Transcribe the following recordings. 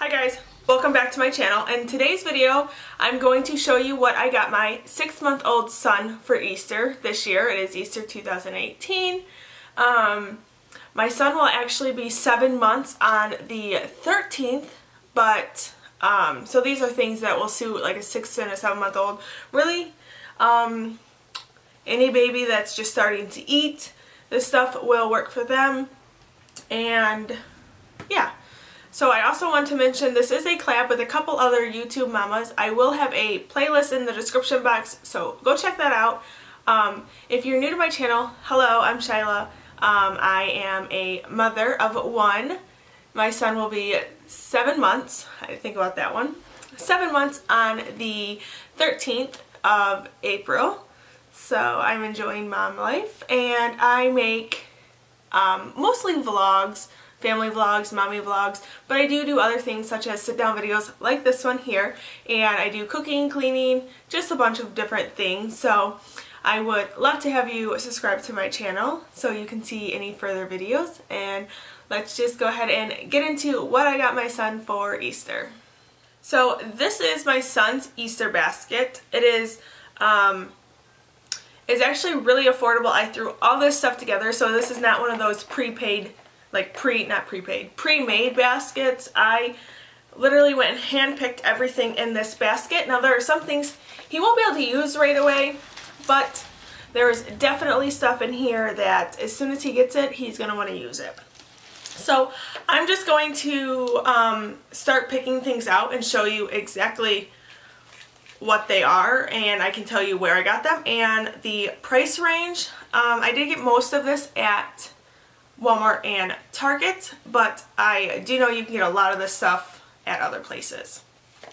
Hi guys, welcome back to my channel. In today's video, I'm going to show you what I got my 6-month-old son for Easter this year. It is Easter 2018. My son will actually be 7 months on the 13th, but so these are things that will suit like a 6 and a 7-month-old. Really, any baby that's just starting to eat, this stuff will work for them. And yeah. So I also want to mention this is a collab with a couple other YouTube mamas. I will have a playlist in the description box, so go check that out. If you're new to my channel, hello, I'm Shyla. I am a mother of one. My son will be 7 months. I didn't think about that one. 7 months on the 13th of April. So I'm enjoying mom life, and I make mostly vlogs. Family vlogs, mommy vlogs, but I do other things such as sit down videos like this one here, and I do cooking, cleaning, just a bunch of different things. So I would love to have you subscribe to my channel so you can see any further videos, and let's just go ahead and get into what I got my son for Easter. So this is my son's Easter basket. It is it's actually really affordable. I threw all this stuff together, so this is not one of those pre-made baskets. I literally went and hand-picked everything in this basket. Now there are some things he won't be able to use right away, but there is definitely stuff in here that as soon as he gets it, he's going to want to use it. So I'm just going to start picking things out and show you exactly what they are, and I can tell you where I got them and the price range. I did get most of this at Walmart and Target, but I do know you can get a lot of this stuff at other places.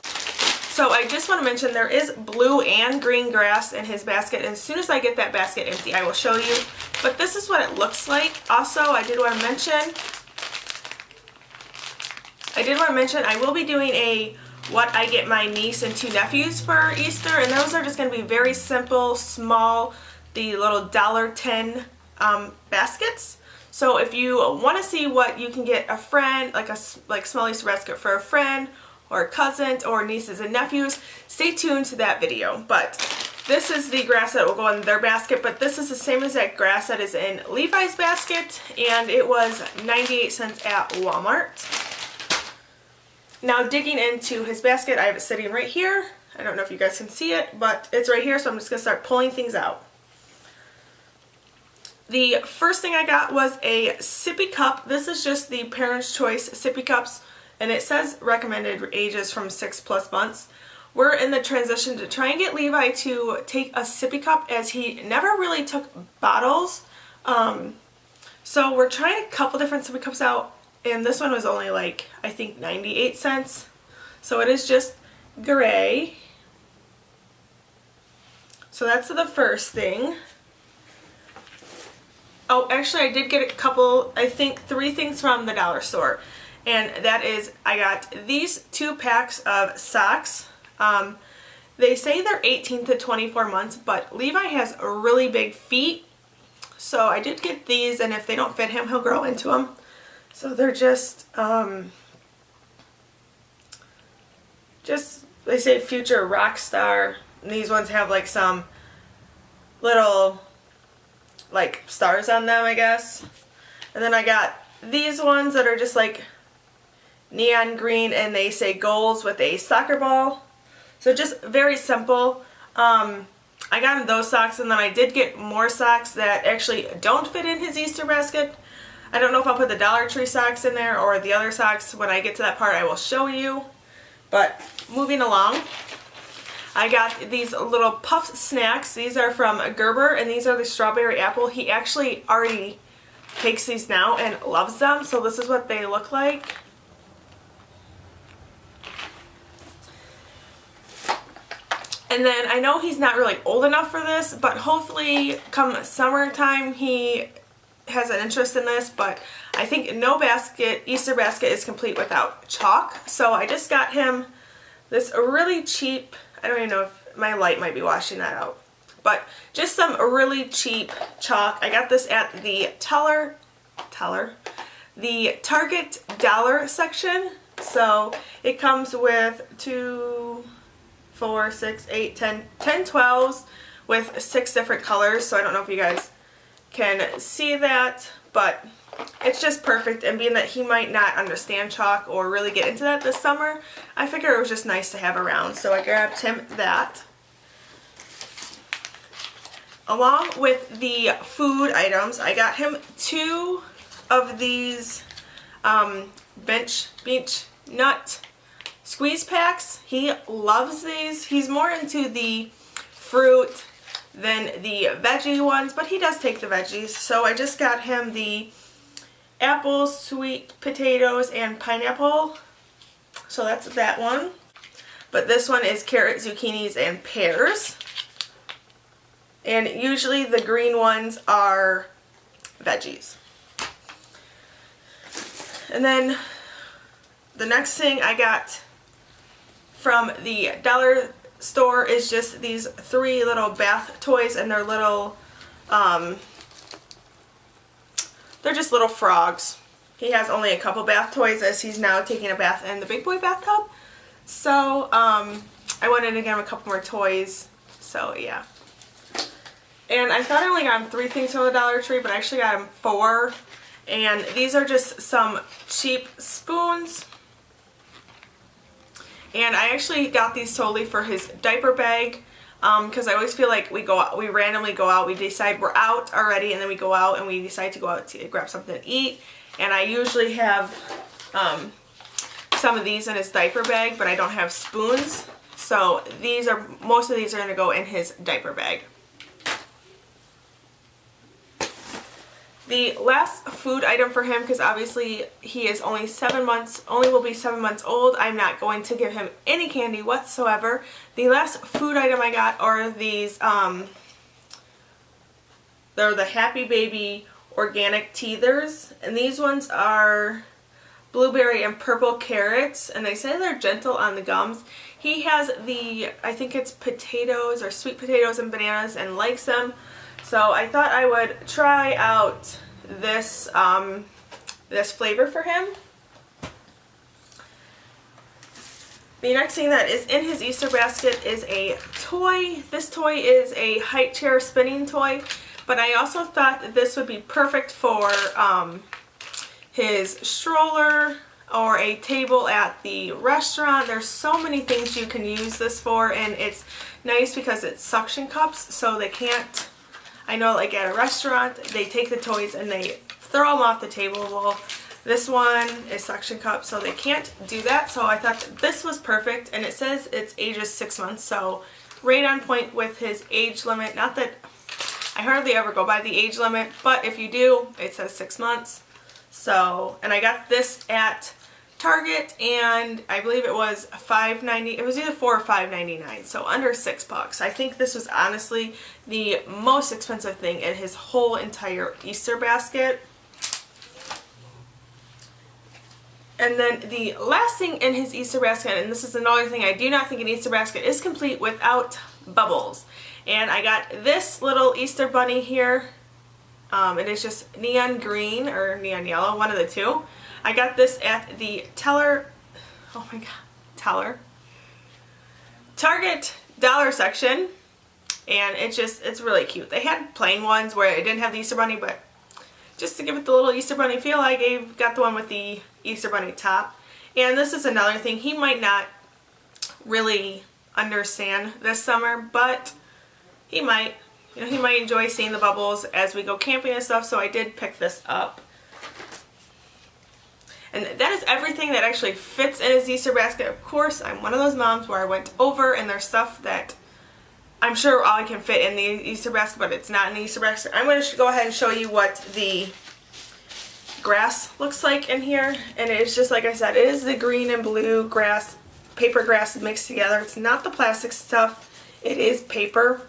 So I just want to mention there is blue and green grass in his basket, and as soon as I get that basket empty I will show you, but this is what it looks like. Also, I did want to mention I will be doing a what I get my niece and 2 nephews for Easter, and those are just going to be very simple, small, the little $1.10 baskets. So if you want to see what you can get a friend, like small Easter basket for a friend or a cousin or nieces and nephews, stay tuned to that video. But this is the grass that will go in their basket, but this is the same exact grass that is in Levi's basket, and it was 98 cents at Walmart. Now digging into his basket, I have it sitting right here. I don't know if you guys can see it, but it's right here, so I'm just going to start pulling things out. The first thing I got was a sippy cup. This is just the Parents' Choice sippy cups, and it says recommended ages from 6+ months. We're in the transition to try and get Levi to take a sippy cup, as he never really took bottles. So we're trying a couple different sippy cups out, and this one was only like, I think 98 cents. So it is just gray. So that's the first thing. Oh, actually I did get a couple, I think 3 things from the dollar store. And that is, I got these 2 packs of socks. They say they're 18 to 24 months, but Levi has really big feet. So I did get these, and if they don't fit him, he'll grow into them. So they're just they say future rock star. And these ones have like some little like stars on them, I guess. And then I got these ones that are just like neon green, and they say goals with a soccer ball. So just very simple. I got him those socks, and then I did get more socks that actually don't fit in his Easter basket. I don't know if I'll put the Dollar Tree socks in there or the other socks. When I get to that part I will show you. But moving along, I got these little puff snacks. These are from Gerber, and these are the strawberry apple. He actually already takes these now and loves them, so this is what they look like. And then I know he's not really old enough for this, but hopefully come summertime he has an interest in this. But I think no Easter basket is complete without chalk. So I just got him this really cheap, I don't even know if my light might be washing that out, but just some really cheap chalk. I got this at the the Target dollar section. So it comes with 2, 4, 6, 8, 10, 10 12s with 6 different colors. So I don't know if you guys can see that, but it's just perfect. And being that he might not understand chalk or really get into that this summer, I figured it was just nice to have around. So I grabbed him that. Along with the food items, I got him 2 of these beach nut squeeze packs. He loves these. He's more into the fruit than the veggie ones, but he does take the veggies. So I just got him the apples, sweet potatoes, and pineapple. So that's that one. But this one is carrot, zucchinis, and pears. And usually the green ones are veggies. And then the next thing I got from the dollar store is just these 3 little bath toys, and they're little, they're just little frogs. He has only a couple bath toys as he's now taking a bath in the big boy bathtub. So I wanted to get him a couple more toys. So yeah. And I thought I only got him 3 things from the Dollar Tree, but I actually got him 4. And these are just some cheap spoons. And I actually got these solely for his diaper bag, because I always feel like we randomly go out, we decide we're out already, and then we go out and we decide to go out to grab something to eat. And I usually have some of these in his diaper bag, but I don't have spoons. So most of these are going to go in his diaper bag. The last food item for him, because obviously he is only will be 7 months old. I'm not going to give him any candy whatsoever. The last food item I got are these, they're the Happy Baby organic teethers. And these ones are blueberry and purple carrots. And they say they're gentle on the gums. He has I think it's potatoes or sweet potatoes and bananas and likes them. So I thought I would try out this this flavor for him. The next thing that is in his Easter basket is a toy. This toy is a height chair spinning toy, but I also thought that this would be perfect for his stroller or a table at the restaurant. There's so many things you can use this for, and it's nice because it's suction cups, so they can't, I know like at a restaurant, they take the toys and they throw them off the table. Well, this one is suction cup, so they can't do that. So I thought that this was perfect, and it says it's ages 6 months, so right on point with his age limit. Not that I hardly ever go by the age limit, but if you do, it says 6 months. So, and I got this at Target, and I believe it was $5.90. It was either $4 or $5.99, so under $6. I think this was honestly the most expensive thing in his whole entire Easter basket. And then the last thing in his Easter basket, and this is another thing, I do not think an Easter basket is complete without bubbles. And I got this little Easter bunny here. It is just neon green or neon yellow, one of the two. I got this at the Target dollar section, and it's really cute. They had plain ones where it didn't have the Easter bunny, but just to give it the little Easter bunny feel, I got the one with the Easter bunny top. And this is another thing, he might not really understand this summer, but he might. You know, he might enjoy seeing the bubbles as we go camping and stuff, so I did pick this up. And that is everything that actually fits in his Easter basket. Of course, I'm one of those moms where I went over and there's stuff that I'm sure all I can fit in the Easter basket, but it's not in the Easter basket. I'm going to go ahead and show you what the grass looks like in here. And it's just like I said, it is the green and blue grass, paper grass mixed together. It's not the plastic stuff. It is paper.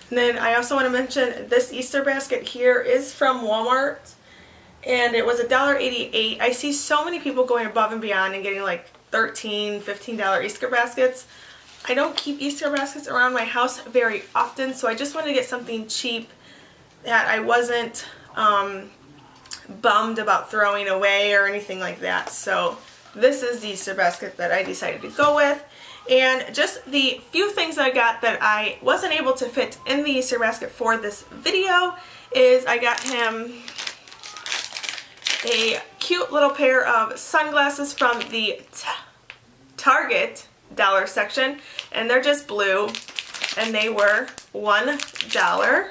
And then I also want to mention this Easter basket here is from Walmart. And it was $1.88. I see so many people going above and beyond and getting like $13, $15 Easter baskets. I don't keep Easter baskets around my house very often, so I just wanted to get something cheap that I wasn't bummed about throwing away or anything like that. So this is the Easter basket that I decided to go with. And just the few things I got that I wasn't able to fit in the Easter basket for this video is I got him a cute little pair of sunglasses from the Target dollar section, and they're just blue, and they were $1.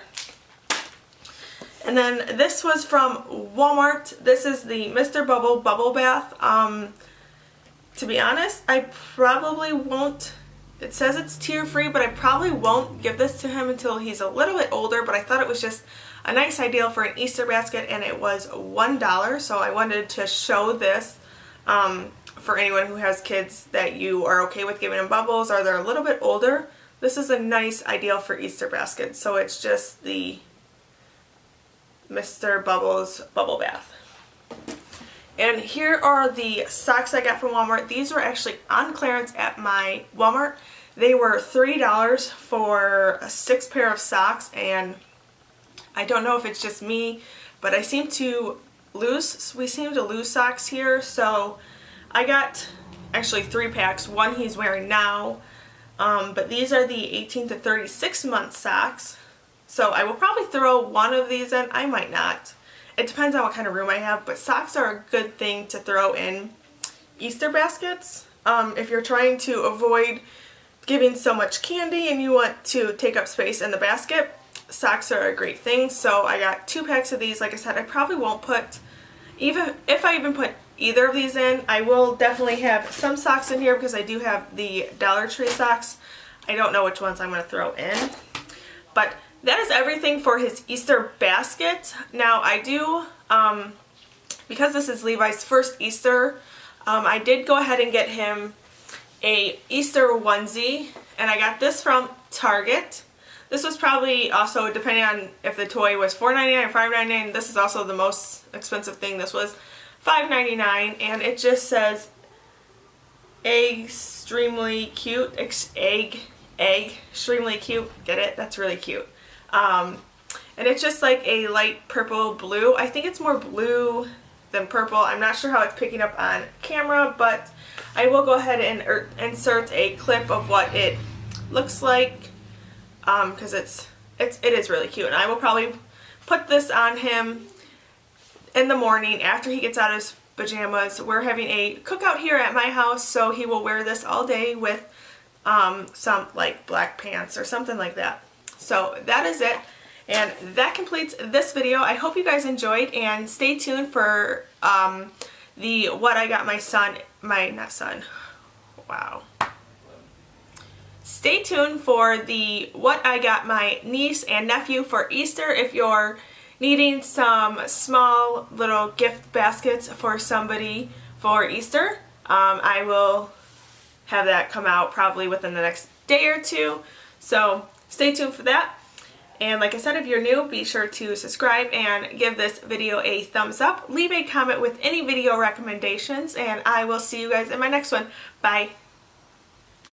And then this was from Walmart. This is the Mr. Bubble Bubble Bath. To be honest, I probably won't, it says it's tear free, but I probably won't give this to him until he's a little bit older, but I thought it was just a nice idea for an Easter basket, and it was $1, so I wanted to show this for anyone who has kids that you are okay with giving them bubbles or they're a little bit older. This is a nice ideal for Easter baskets, so it's just the Mr. Bubbles Bubble Bath. And here are the socks I got from Walmart. These were actually on clearance at my Walmart. They were $3 for a 6 pair of socks, and I don't know if it's just me, but we seem to lose socks here, so I got actually 3 packs. One he's wearing now, but these are the 18 to 36 month socks. So I will probably throw one of these in. I might not. It depends on what kind of room I have, but socks are a good thing to throw in Easter baskets. If you're trying to avoid giving so much candy and you want to take up space in the basket, socks are a great thing. So I got 2 packs of these. Like I said, I probably won't put, even if I even put either of these in, I will definitely have some socks in here because I do have the Dollar Tree socks. I don't know which ones I'm going to throw in, but that is everything for his Easter basket. Now I do, because this is Levi's first Easter, I did go ahead and get him a Easter onesie, and I got this from Target. This was probably also, depending on if the toy was $4.99 or $5.99, this is also the most expensive thing. This was $5.99, and it just says extremely cute, egg, extremely cute. Get it? That's really cute. And it's just like a light purple blue. I think it's more blue than purple. I'm not sure how it's picking up on camera, but I will go ahead and insert a clip of what it looks like, because it is really cute. And I will probably put this on him in the morning after he gets out of his pajamas. We're having a cookout here at my house, so he will wear this all day with some like black pants or something like that. So that is it, and that completes this video. I hope you guys enjoyed, and stay tuned for the what I got my son, Stay tuned for the what I got my niece and nephew for Easter. If you're needing some small little gift baskets for somebody for Easter, I will have that come out probably within the next day or two. So stay tuned for that. And like I said, if you're new, be sure to subscribe and give this video a thumbs up. Leave a comment with any video recommendations, and I will see you guys in my next one. Bye.